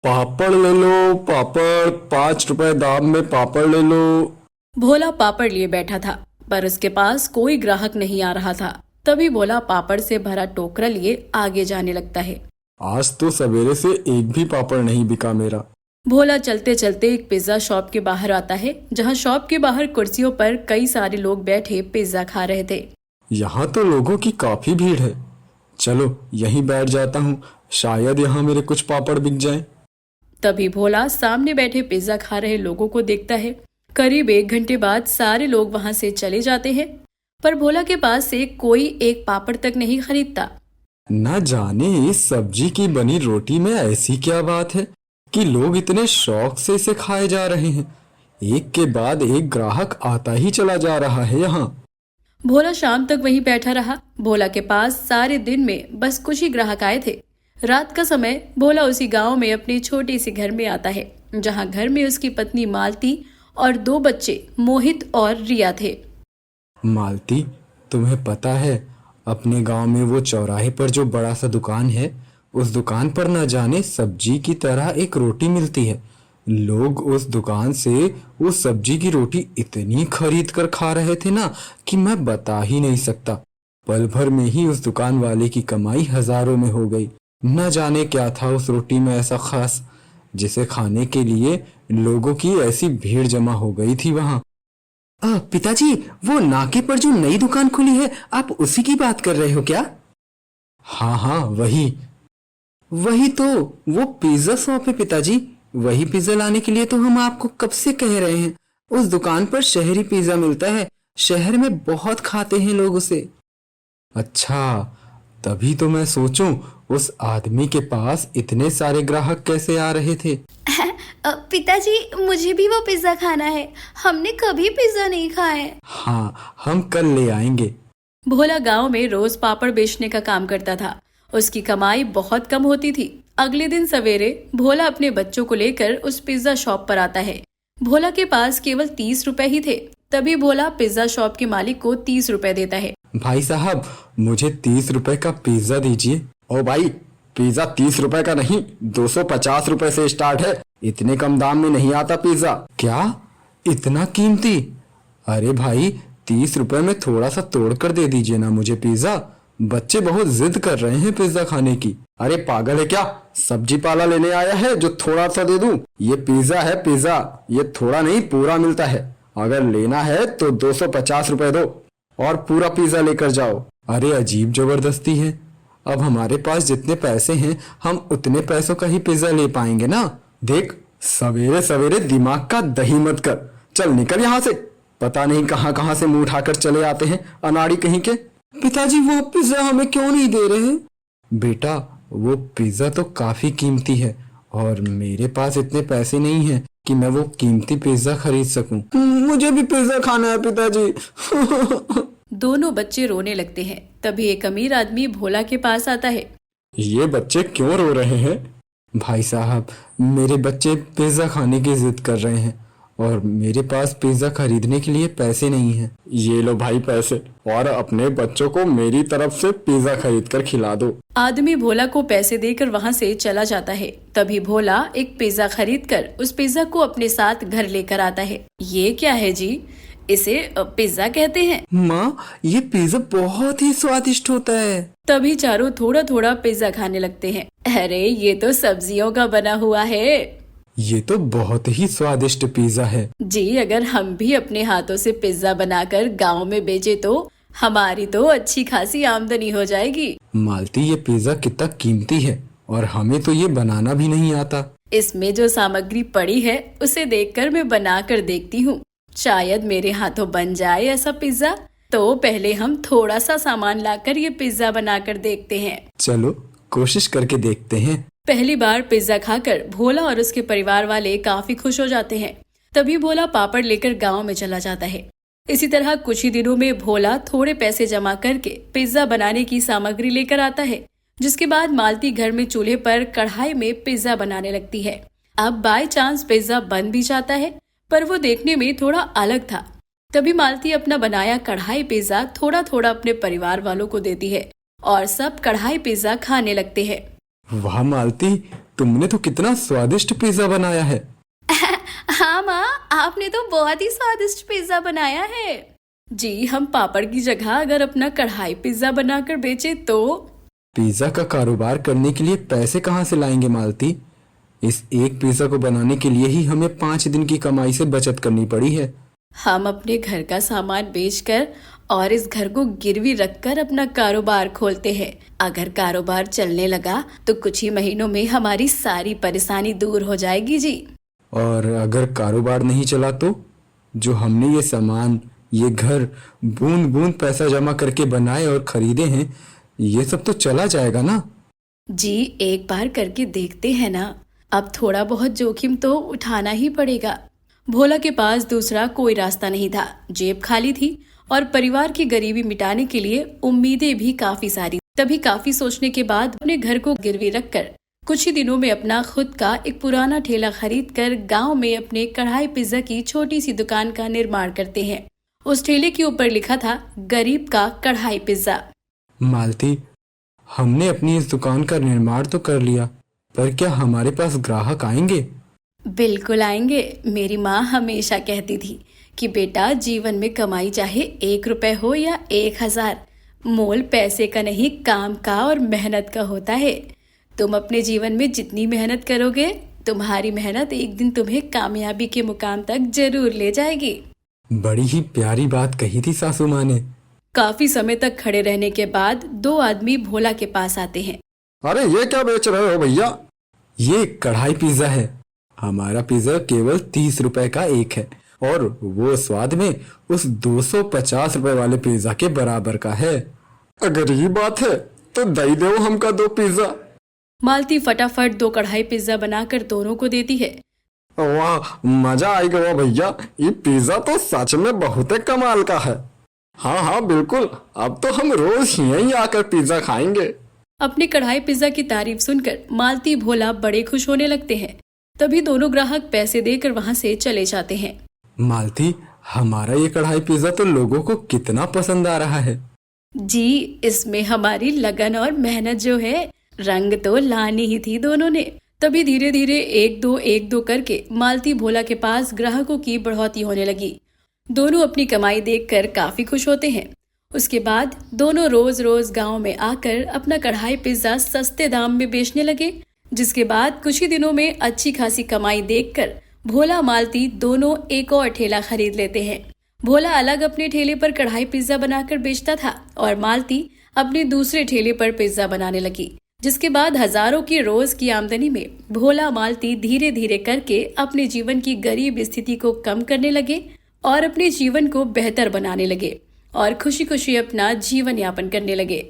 पापड़ ले लो, पापड़ 5 रुपए दाम में पापड़ ले लो। भोला पापड़ लिए बैठा था, पर उसके पास कोई ग्राहक नहीं आ रहा था। तभी भोला पापड़ से भरा टोकरा लिए आगे जाने लगता है। आज तो सवेरे से एक भी पापड़ नहीं बिका मेरा। भोला चलते चलते एक पिज्जा शॉप के बाहर आता है, जहां शॉप के बाहर कुर्सियों पर कई सारे लोग बैठे पिज्जा खा रहे थे। यहाँ तो लोगों की काफी भीड़ है। चलो यहीं बैठ जाता हूँ, शायद यहाँ मेरे कुछ पापड़ बिक जाएं। तभी भोला सामने बैठे पिज्जा खा रहे लोगों को देखता है। करीब 1 घंटे बाद सारे लोग वहां से चले जाते हैं, पर भोला के पास से कोई एक पापड़ तक नहीं खरीदता। न जाने इस सब्जी की बनी रोटी में ऐसी क्या बात है कि लोग इतने शौक से इसे खाए जा रहे हैं। एक के बाद एक ग्राहक आता ही चला जा रहा है यहाँ। भोला शाम तक वहीं बैठा रहा। भोला के पास सारे दिन में बस कुछ ही ग्राहक आए थे। रात का समय भोला उसी गांव में अपने छोटे से घर में आता है, जहां घर में उसकी पत्नी मालती और 2 बच्चे मोहित और रिया थे। मालती, तुम्हें पता है अपने गांव में वो चौराहे पर जो बड़ा सा दुकान है, उस दुकान पर न जाने सब्जी की तरह एक रोटी मिलती है। लोग उस दुकान से उस सब्जी की रोटी इतनी खरीद कर खा रहे थे ना कि मैं बता ही नहीं सकता। पल भर में ही उस दुकान वाले की कमाई हजारों में हो गई। न जाने क्या था उस रोटी में ऐसा खास, जिसे खाने के लिए लोगों की ऐसी भीड़ जमा हो गई थी वहां। पिताजी, वो नाके पर जो नई दुकान खुली है, आप उसी की बात कर रहे हो क्या? हाँ हाँ, वही तो, वो पिज्जा शॉप है पिताजी। वही पिज्जा लाने के लिए तो हम आपको कब से कह रहे हैं। उस दुकान पर शहरी पिज्जा मिलता है, शहर में बहुत खाते हैं लोग उसे। अच्छा, तभी तो मैं सोचूं उस आदमी के पास इतने सारे ग्राहक कैसे आ रहे थे। पिताजी, मुझे भी वो पिज्जा खाना है। हमने कभी पिज्जा नहीं खाया है। हाँ, हम कल ले आएंगे। भोला गांव में रोज पापड़ बेचने का काम करता था। उसकी कमाई बहुत कम होती थी। अगले दिन सवेरे भोला अपने बच्चों को लेकर उस पिज्जा शॉप पर आता है। भोला के पास केवल 30 रुपए ही थे। तभी भोला पिज्जा शॉप के मालिक को 30 रुपए देता है। भाई साहब, मुझे 30 रुपए का पिज्जा दीजिए। ओ भाई, पिज्जा 30 रुपए का नहीं, 250 रुपए से स्टार्ट है। इतने कम दाम में नहीं आता पिज्जा। क्या, इतना कीमती? अरे भाई, 30 रुपए में थोड़ा सा तोड़ कर दे दीजिए ना मुझे पिज्जा। बच्चे बहुत जिद कर रहे हैं पिज्जा खाने की। अरे पागल है क्या? सब्जी पाला लेने आया है जो थोड़ा सा दे दूं? ये पिज्जा है पिज्जा, ये थोड़ा नहीं पूरा मिलता है। अगर लेना है तो 250 रुपए दो और पूरा पिज्जा लेकर जाओ। अरे अजीब जबरदस्ती है। अब हमारे पास जितने पैसे हैं, हम उतने पैसों का ही पिज्जा ले पाएंगे ना। देख, सवेरे सवेरे दिमाग का दही मत कर। चल निकल यहाँ से। पता नहीं कहाँ कहाँ से मुंह उठाकर चले आते हैं अनाड़ी कहीं के। पिताजी, वो पिज्जा हमें क्यों नहीं दे रहे हैं? बेटा, वो पिज्जा तो काफी कीमती है और मेरे पास इतने पैसे नहीं हैं कि मैं वो कीमती पिज्जा खरीद सकूं। मुझे भी पिज्जा खाना है पिताजी। दोनों बच्चे रोने लगते हैं। तभी एक अमीर आदमी भोला के पास आता है। ये बच्चे क्यों रो रहे हैं? भाई साहब, मेरे बच्चे पिज्जा खाने की जिद कर रहे हैं और मेरे पास पिज्जा खरीदने के लिए पैसे नहीं हैं। ये लो भाई पैसे, और अपने बच्चों को मेरी तरफ से पिज्जा खरीद कर खिला दो। आदमी भोला को पैसे देकर वहां से चला जाता है। तभी भोला एक पिज्जा खरीदकर उस पिज्जा को अपने साथ घर लेकर आता है। ये क्या है जी? इसे पिज्जा कहते हैं। माँ, ये पिज्जा बहुत ही स्वादिष्ट होता है। तभी चारों थोड़ा थोड़ा पिज्जा खाने लगते हैं। अरे, ये तो सब्जियों का बना हुआ है। ये तो बहुत ही स्वादिष्ट पिज्जा है। जी, अगर हम भी अपने हाथों से पिज्जा बनाकर गांव में बेचे तो हमारी तो अच्छी खासी आमदनी हो जाएगी। मालती, ये पिज्जा कितना कीमती है और हमें तो ये बनाना भी नहीं आता। इसमें जो सामग्री पड़ी है उसे देखकर मैं बना कर देखती हूँ। शायद मेरे हाथों बन जाए ऐसा पिज्जा। तो पहले हम थोड़ा सा सामान लाकर ये पिज्जा बनाकर देखते हैं। चलो कोशिश करके देखते हैं। पहली बार पिज्जा खाकर भोला और उसके परिवार वाले काफी खुश हो जाते हैं। तभी भोला पापड़ लेकर गांव में चला जाता है। इसी तरह कुछ ही दिनों में भोला थोड़े पैसे जमा करके पिज्जा बनाने की सामग्री लेकर आता है। जिसके बाद मालती घर में चूल्हे पर कढ़ाई में पिज्जा बनाने लगती है। अब बाय चांस पिज्जा बन भी जाता है, पर वो देखने में थोड़ा अलग था। तभी मालती अपना बनाया कढ़ाई पिज्जा थोड़ा थोड़ा अपने परिवार वालों को देती है और सब कढ़ाई पिज्जा खाने लगते हैं। वाह मालती, तुमने तो कितना स्वादिष्ट पिज्जा बनाया है। हाँ माँ, आपने तो बहुत ही स्वादिष्ट पिज्जा बनाया है। जी, हम पापड़ की जगह अगर अपना कढ़ाई पिज्जा बनाकर बेचे तो? पिज्जा का कारोबार करने के लिए पैसे कहाँ से लाएंगे मालती? इस एक पिज्जा को बनाने के लिए ही हमें 5 दिन की कमाई से बचत करनी पड़ी है। हम अपने घर का सामान बेचकर और इस घर को गिरवी रखकर अपना कारोबार खोलते हैं। अगर कारोबार चलने लगा तो कुछ ही महीनों में हमारी सारी परेशानी दूर हो जाएगी जी। और अगर कारोबार नहीं चला तो? जो हमने ये सामान, ये घर बूंद बूंद पैसा जमा करके बनाए और खरीदे हैं, ये सब तो चला जाएगा ना? जी, एक बार करके देखते हैं ना। अब थोड़ा बहुत जोखिम तो उठाना ही पड़ेगा। भोला के पास दूसरा कोई रास्ता नहीं था। जेब खाली थी और परिवार की गरीबी मिटाने के लिए उम्मीदें भी काफी सारी। तभी काफी सोचने के बाद अपने घर को गिरवी रखकर कुछ ही दिनों में अपना खुद का एक पुराना ठेला खरीद कर गाँव में अपने कढ़ाई पिज्जा की छोटी सी दुकान का निर्माण करते हैं। उस ठेले के ऊपर लिखा था, गरीब का कढ़ाई पिज्जा। मालती, हमने अपनी इस दुकान का निर्माण तो कर लिया, पर क्या हमारे पास ग्राहक आएंगे? बिल्कुल आएंगे। मेरी माँ हमेशा कहती थी कि बेटा, जीवन में कमाई चाहे 1 रुपए हो या 1000, मोल पैसे का नहीं, काम का और मेहनत का होता है। तुम अपने जीवन में जितनी मेहनत करोगे, तुम्हारी मेहनत एक दिन तुम्हें कामयाबी के मुकाम तक जरूर ले जाएगी। बड़ी ही प्यारी बात कही थी सासू माँ ने। काफी समय तक खड़े रहने के बाद 2 आदमी भोला के पास आते हैं। अरे ये क्या बेच रहे हो भैया? ये कढ़ाई पिज्जा है। हमारा पिज्जा केवल 30 रुपए का एक है और वो स्वाद में उस 250 रुपए वाले पिज्जा के बराबर का है। अगर ये बात है तो दे दो हमका 2 पिज्जा। मालती फटाफट 2 कढ़ाई पिज्जा बनाकर दोनों को देती है। वाह, मजा आई गया भैया, ये पिज्जा तो सच में बहुत कमाल का है। हाँ हाँ बिल्कुल, अब तो हम रोज यहीं आकर पिज्जा खाएंगे। अपनी कढ़ाई पिज्जा की तारीफ सुनकर मालती भोला बड़े खुश होने लगते हैं। तभी दोनों ग्राहक पैसे देकर वहाँ से चले जाते हैं। मालती, हमारा ये कढ़ाई पिज्जा तो लोगों को कितना पसंद आ रहा है। जी, इसमें हमारी लगन और मेहनत जो है, रंग तो लानी ही थी दोनों ने। तभी धीरे धीरे 1-2 करके मालती भोला के पास ग्राहकों की बढ़ोतरी होने लगी। दोनों अपनी कमाई देखकर काफी खुश होते हैं। उसके बाद दोनों रोज रोज गांव में आकर अपना कढ़ाई पिज्जा सस्ते दाम में बेचने लगे। जिसके बाद कुछ ही दिनों में अच्छी खासी कमाई देखकर भोला मालती दोनों एक और ठेला खरीद लेते हैं। भोला अलग अपने ठेले पर कढ़ाई पिज्जा बनाकर बेचता था और मालती अपने दूसरे ठेले पर पिज्जा बनाने लगी। जिसके बाद हजारों की रोज की आमदनी में भोला मालती धीरे धीरे करके अपने जीवन की गरीब स्थिति को कम करने लगे और अपने जीवन को बेहतर बनाने लगे और खुशी खुशी अपना जीवन यापन करने लगे।